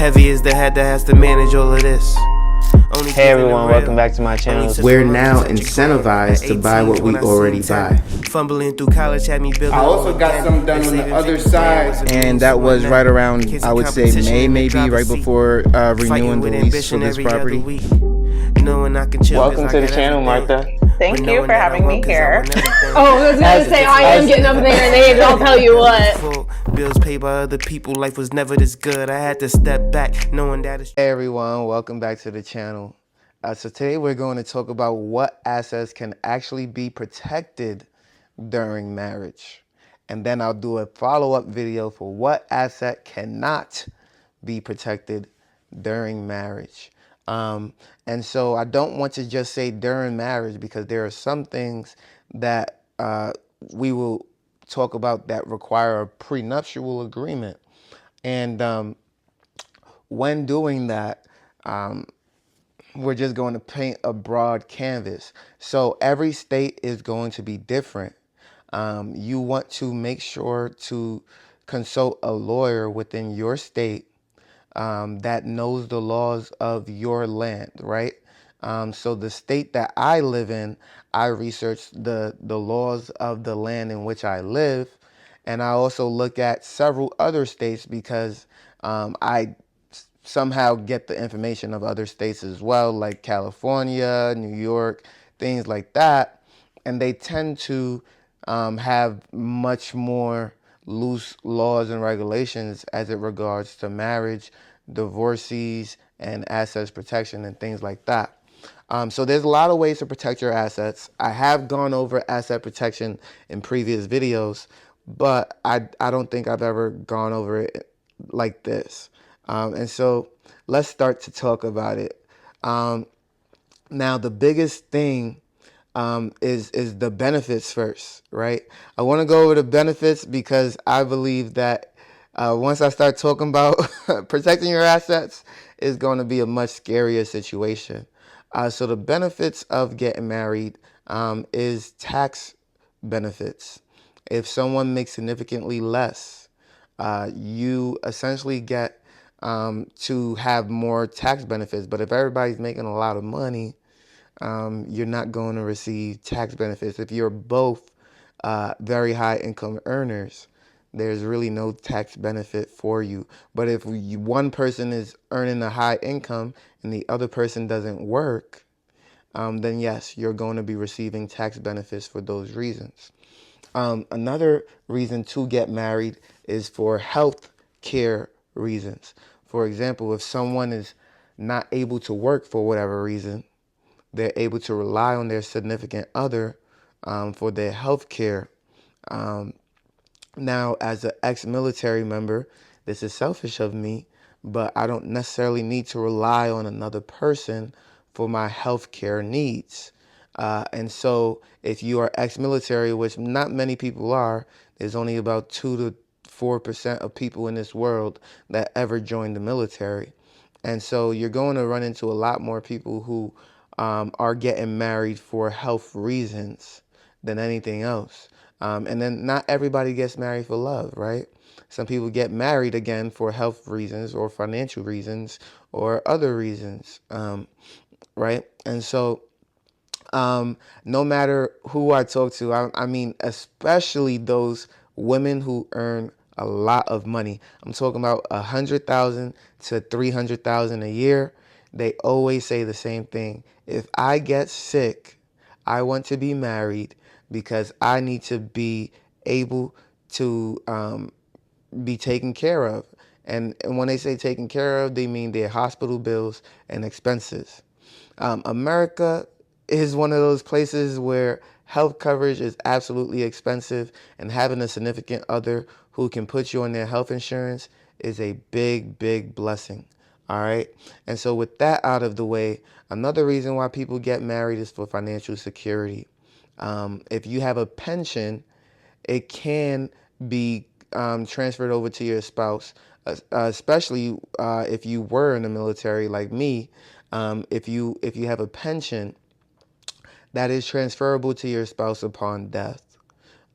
Heavy is the head that has to manage all of this. Hey everyone, welcome back to my channel. We're now incentivized to buy what we already buy. Fumbling through college had me building. I also got some done on the other side. And that was right around, I would say, May, maybe, right before renewing the lease for this property. Welcome to the channel, Martha. Thank you for having me here. Oh, I was going to say, I am getting up in their names, I'll tell you what. Bills paid by other people, life was never this good. I had to step back, knowing that it's... Hey everyone, welcome back to the channel. So today we're going to talk about what assets can actually be protected during marriage. And then I'll do a follow-up video for what asset cannot be protected during marriage. And so I don't want to just say during marriage, because there are some things that we will talk about that require a prenuptial agreement. And when doing that, we're just going to paint a broad canvas. So every state is going to be different. You want to make sure to consult a lawyer within your state that knows the laws of your land, right? So the state that I live in, I researched the laws of the land in which I live. And I also look at several other states because I somehow get the information of other states as well, like California, New York, things like that. And they tend to have much more loose laws and regulations as it regards to marriage, divorces, and assets protection and things like that. So there's a lot of ways to protect your assets. I have gone over asset protection in previous videos, but I don't think I've ever gone over it like this. And so let's start to talk about it. Now, the biggest thing is the benefits first, right? I want to go over the benefits because I believe that once I start talking about protecting your assets, it's going to be a much scarier situation. So the benefits of getting married is tax benefits. If someone makes significantly less, you essentially get to have more tax benefits. But if everybody's making a lot of money, you're not going to receive tax benefits. If you're both very high income earners, there's really no tax benefit for you. But if one person is earning a high income and the other person doesn't work, then yes, you're going to be receiving tax benefits for those reasons. Another reason to get married is for health care reasons. For example, if someone is not able to work for whatever reason, they're able to rely on their significant other for their health care. Now, as an ex-military member, this is selfish of me, but I don't necessarily need to rely on another person for my health care needs. And so if you are ex-military, which not many people are, there's only about 2 to 4% of people in this world that ever joined the military. And so you're going to run into a lot more people who are getting married for health reasons than anything else. And then not everybody gets married for love, right? Some people get married again for health reasons or financial reasons or other reasons, right? And so no matter who I talk to, I mean, especially those women who earn a lot of money. I'm talking about $100,000 to $300,000 a year. They always say the same thing. If I get sick, I want to be married because I need to be able to be taken care of. And when they say taken care of, they mean their hospital bills and expenses. America is one of those places where health coverage is absolutely expensive, and having a significant other who can put you on their health insurance is a big, big blessing. All right. And so with that out of the way, another reason why people get married is for financial security. If you have a pension, it can be transferred over to your spouse, especially if you were in the military like me. If you have a pension, that is transferable to your spouse upon death.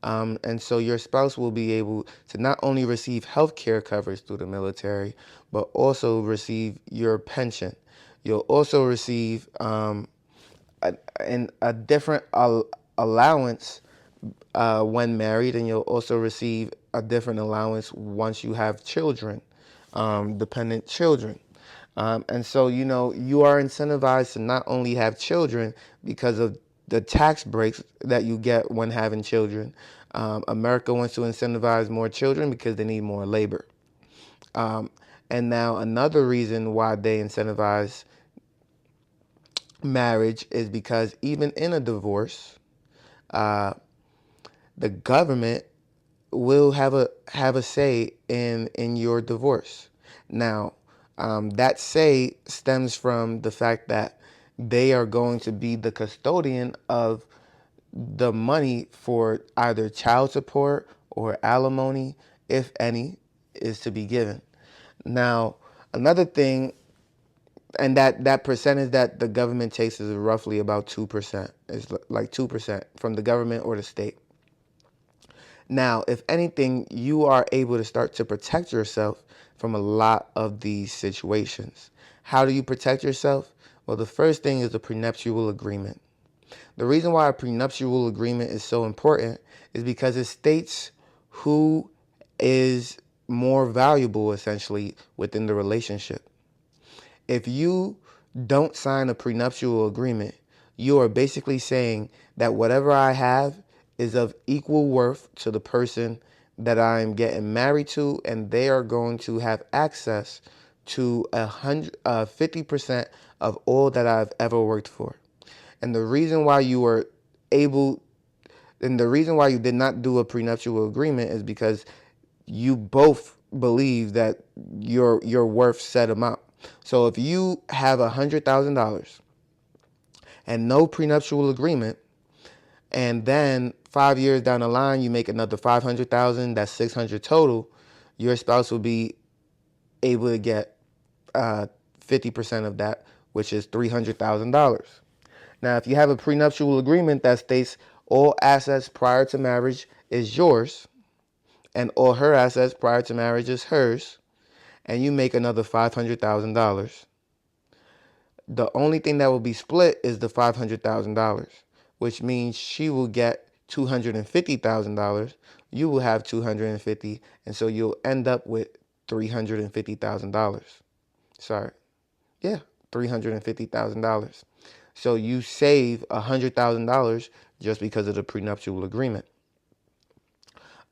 And so your spouse will be able to not only receive health care coverage through the military, but also receive your pension. You'll also receive a different allowance when married, and you'll also receive a different allowance once you have children, dependent children. And so, you are incentivized to not only have children because of the tax breaks that you get when having children. America wants to incentivize more children because they need more labor. And now another reason why they incentivize marriage is because even in a divorce, the government will have a say in your divorce. Now, that say stems from the fact that they are going to be the custodian of the money for either child support or alimony, if any, is to be given. Now, another thing, and that percentage that the government takes is roughly about 2%. It's like 2% from the government or the state. Now, if anything, you are able to start to protect yourself from a lot of these situations. How do you protect yourself? Well, the first thing is a prenuptial agreement. The reason why a prenuptial agreement is so important is because it states who is more valuable, essentially, within the relationship. If you don't sign a prenuptial agreement, you are basically saying that whatever I have is of equal worth to the person that I'm getting married to, and they are going to have access to 50% of all that I've ever worked for. And the reason why you were able, and the reason why you did not do a prenuptial agreement is because you both believe that you're worth set amount. So if you have $100,000 and no prenuptial agreement, and then 5 years down the line you make another 500,000, that's 600 total, your spouse will be able to get 50% of that, which is $300,000. Now, if you have a prenuptial agreement that states all assets prior to marriage is yours, and all her assets prior to marriage is hers, and you make another $500,000, the only thing that will be split is the $500,000, which means she will get $250,000. You will have $250,000, and so you'll end up with $350,000. Sorry, yeah, $350,000. So you save $100,000 just because of the prenuptial agreement.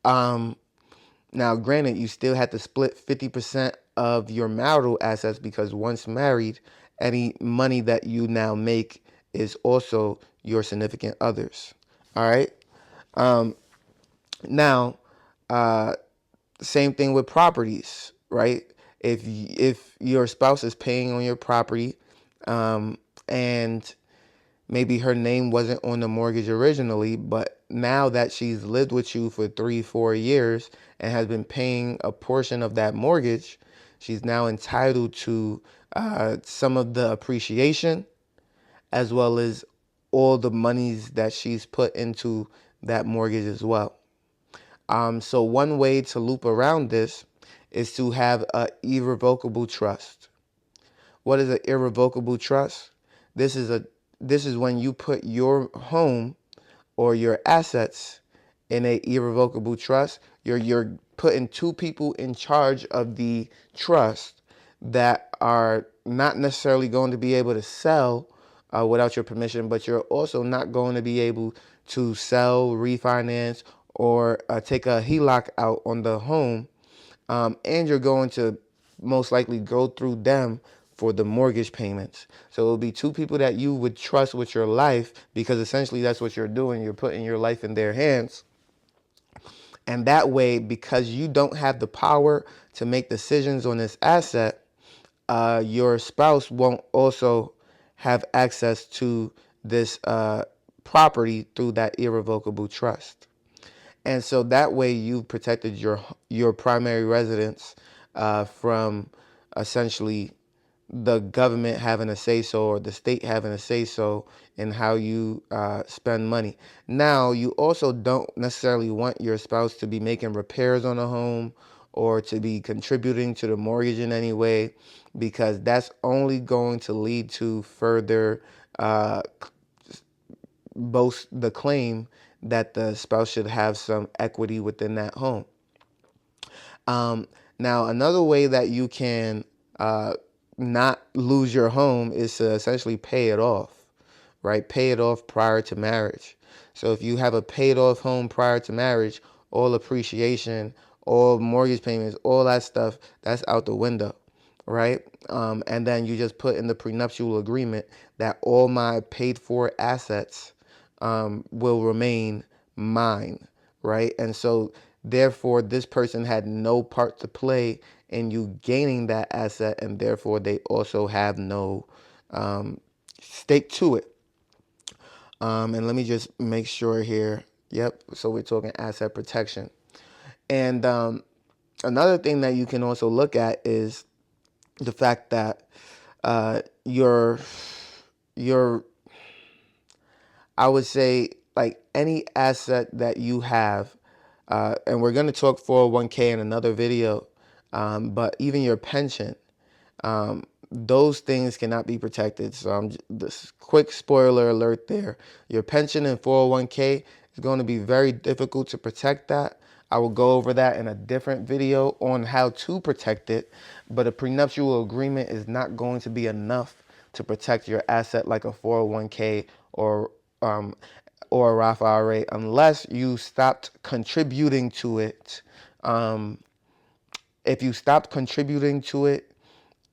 Now, granted, you still have to split 50% of your marital assets because once married, any money that you now make is also your significant others. All right. Now, same thing with properties, right? If your spouse is paying on your property, and maybe her name wasn't on the mortgage originally, but now that she's lived with you for 3-4 years and has been paying a portion of that mortgage, she's now entitled to some of the appreciation as well as all the monies that she's put into that mortgage as well. So one way to loop around this is to have an irrevocable trust. What is an irrevocable trust? This is when you put your home or your assets in a irrevocable trust. You're putting two people in charge of the trust that are not necessarily going to be able to sell without your permission, but you're also not going to be able to sell, refinance, or take a HELOC out on the home, and you're going to most likely go through them for the mortgage payments. So it'll be two people that you would trust with your life, because essentially that's what you're doing. You're putting your life in their hands. And that way, because you don't have the power to make decisions on this asset, your spouse won't also have access to this property through that irrevocable trust. And so that way you've protected your primary residence from essentially the government having a say-so or the state having a say-so in how you spend money. Now, you also don't necessarily want your spouse to be making repairs on a home or to be contributing to the mortgage in any way, because that's only going to lead to further boast the claim that the spouse should have some equity within that home. Now, another way that you can not lose your home is to essentially pay it off, right? Pay it off prior to marriage. So if you have a paid off home prior to marriage, all appreciation, all mortgage payments, all that stuff, that's out the window, right? And then you just put in the prenuptial agreement that all my paid for assets will remain mine, right? And so therefore this person had no part to play in you gaining that asset, and therefore they also have no stake to it. And let me just make sure here. Yep, so we're talking asset protection. And another thing that you can also look at is the fact that your I would say, like, any asset that you have, and we're going to talk 401k in another video, but even your pension, those things cannot be protected. So this quick spoiler alert there. Your pension and 401k is going to be very difficult to protect that. I will go over that in a different video on how to protect it, but a prenuptial agreement is not going to be enough to protect your asset like a 401k or a Roth IRA unless you stopped contributing to it. If you stopped contributing to it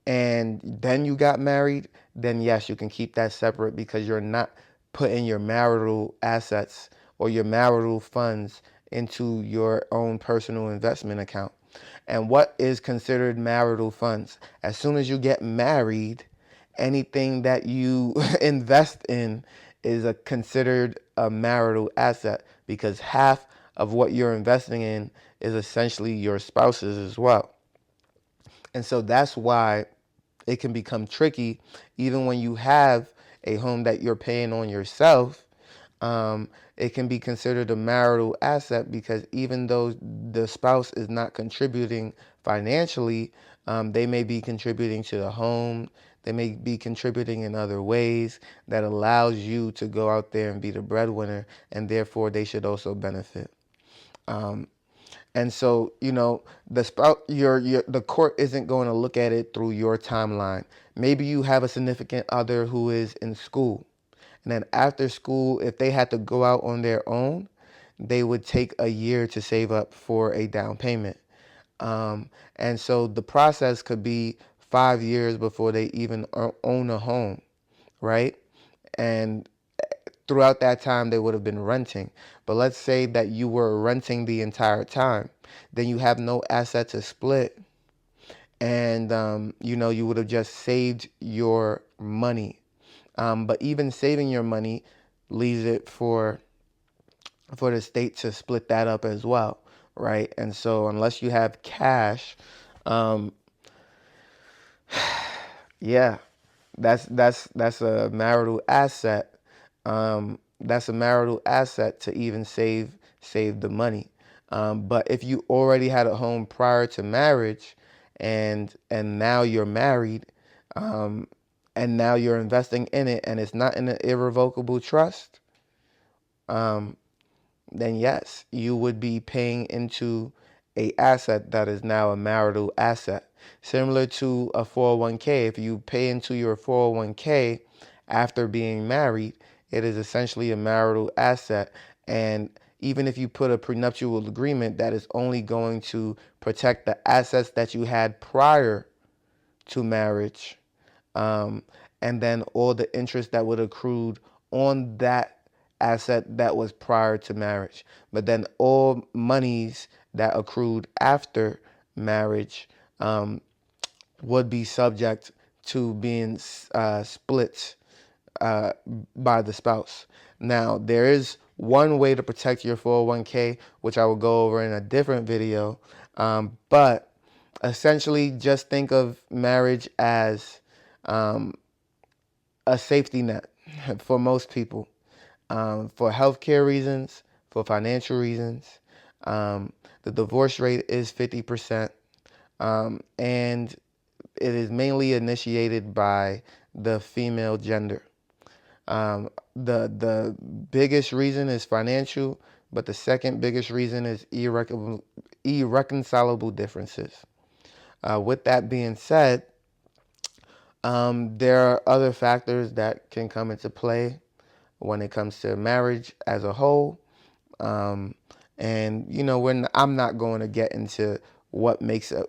and then you got married, then yes, you can keep that separate because you're not putting your marital assets or your marital funds into your own personal investment account. And what is considered marital funds? As soon as you get married, anything that you invest in is considered a marital asset, because half of what you're investing in is essentially your spouse's as well. And so that's why it can become tricky, even when you have a home that you're paying on yourself. It can be considered a marital asset because even though the spouse is not contributing financially, they may be contributing to the home. They may be contributing in other ways that allows you to go out there and be the breadwinner, and therefore they should also benefit. And so, the the court isn't going to look at it through your timeline. Maybe you have a significant other who is in school. And then after school, if they had to go out on their own, they would take a year to save up for a down payment. And so the process could be 5 years before they even own a home, right? And throughout that time, they would have been renting. But let's say that you were renting the entire time. Then you have no asset to split. And, you would have just saved your money. But even saving your money leaves it for the state to split that up as well, right? And so unless you have cash, yeah, that's a marital asset. That's a marital asset to even save the money. But if you already had a home prior to marriage, and now you're married, and now you're investing in it, and it's not in an irrevocable trust, then yes, you would be paying into a asset that is now a marital asset. Similar to a 401k, if you pay into your 401k after being married, it is essentially a marital asset. And even if you put a prenuptial agreement, that is only going to protect the assets that you had prior to marriage, and then all the interest that would accrued on that asset that was prior to marriage. But then all monies that accrued after marriage would be subject to being split by the spouse. Now, there is one way to protect your 401k, which I will go over in a different video. But essentially, just think of marriage as a safety net for most people, for healthcare reasons, for financial reasons. The divorce rate is 50%, and it is mainly initiated by the female gender. The biggest reason is financial, but the second biggest reason is irreconcilable differences. With that being said, there are other factors that can come into play when it comes to marriage as a whole. And I'm not going to get into what makes a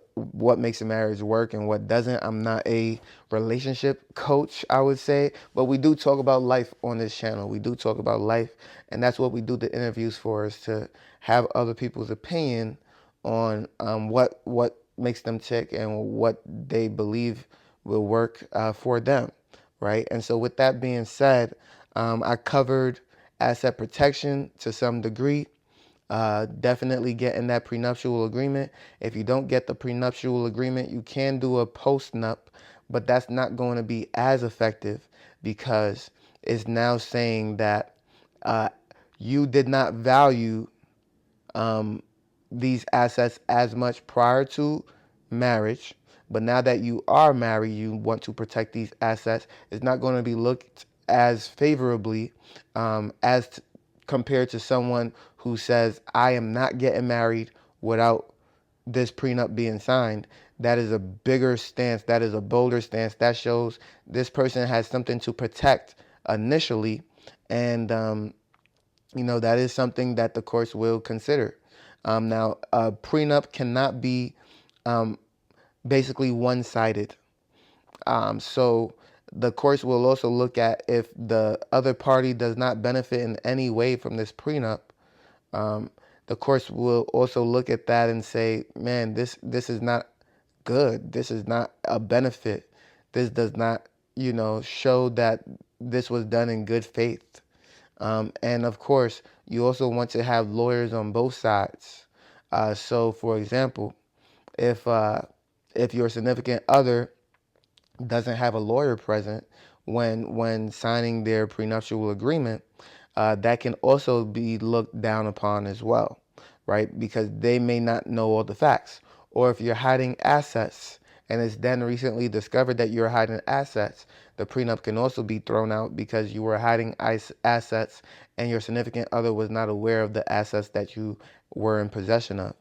marriage work and what doesn't. I'm not a relationship coach, I would say, but we do talk about life on this channel. We do talk about life, and that's what we do the interviews for, is to have other people's opinion on what makes them tick and what they believe will work for them, right? And so with that being said, I covered asset protection to some degree. Definitely getting that prenuptial agreement. If you don't get the prenuptial agreement, you can do a postnup, but that's not going to be as effective because it's now saying that you did not value these assets as much prior to marriage, but now that you are married, you want to protect these assets. It's not going to be looked as favorably compared to someone who says, I am not getting married without this prenup being signed. That is a bigger stance. That is a bolder stance. That shows this person has something to protect initially. And, that is something that the courts will consider. Now, a prenup cannot be basically one-sided. So the courts will also look at if the other party does not benefit in any way from this prenup. The courts will also look at that and say, man, this is not good. This is not a benefit. This does not, show that this was done in good faith. And of course, you also want to have lawyers on both sides. So, for example, if your significant other doesn't have a lawyer present when signing their prenuptial agreement, that can also be looked down upon as well, right? Because they may not know all the facts. Or if you're hiding assets and it's then recently discovered that you're hiding assets, the prenup can also be thrown out because you were hiding assets and your significant other was not aware of the assets that you were in possession of.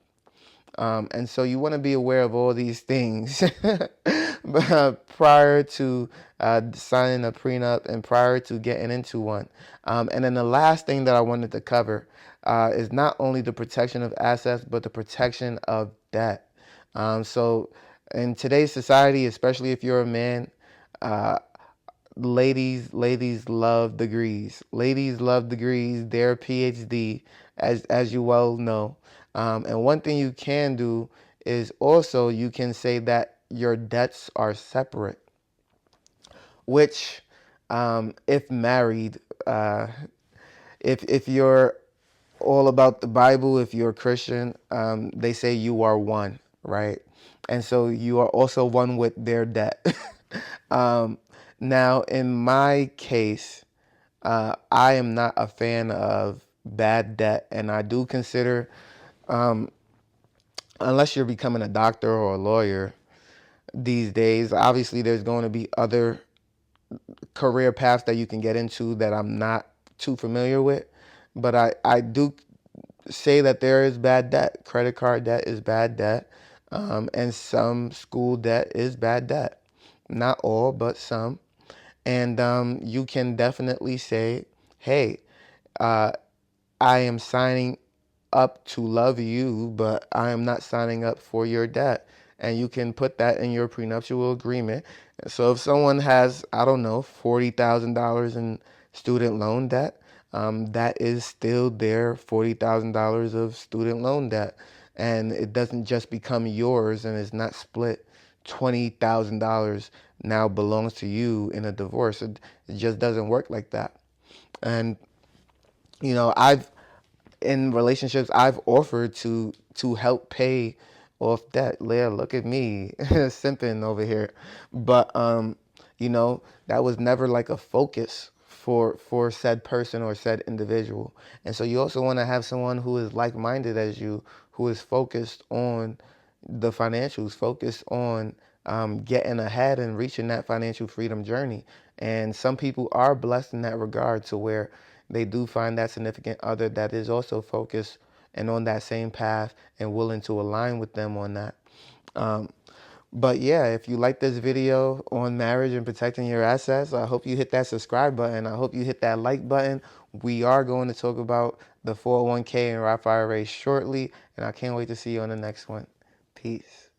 And so you want to be aware of all these things prior to signing a prenup and prior to getting into one. And then the last thing that I wanted to cover is not only the protection of assets, but the protection of debt. So in today's society, especially if you're a man, ladies love degrees. Ladies love degrees, their PhD, as you well know. And one thing you can do is also you can say that your debts are separate, which if married, if you're all about the Bible, if you're a Christian, they say you are one, right? And so you are also one with their debt. Now, in my case, I am not a fan of bad debt, and I do consider, unless you're becoming a doctor or a lawyer these days, obviously there's going to be other career paths that you can get into that I'm not too familiar with, but I do say that there is bad debt. Credit card debt is bad debt, and some school debt is bad debt. Not all, but some. And you can definitely say, hey, I am signing up to love you, but I am not signing up for your debt. And you can put that in your prenuptial agreement. So if someone has, I don't know, $40,000 in student loan debt, that is still their $40,000 of student loan debt. And it doesn't just become yours and it's not split. $20,000 now belongs to you in a divorce. It just doesn't work like that. And, in relationships, I've offered to help pay off debt. Leah, look at me, simping over here. But, You know, that was never like a focus for said person or said individual. And so you also want to have someone who is like-minded as you, who is focused on the financials, focused on getting ahead and reaching that financial freedom journey. And some people are blessed in that regard to where they do find that significant other that is also focused and on that same path and willing to align with them on that. But yeah, if you like this video on marriage and protecting your assets, I hope you hit that subscribe button. I hope you hit that like button. We are going to talk about the 401k and Roth IRA shortly, and I can't wait to see you on the next one. Peace.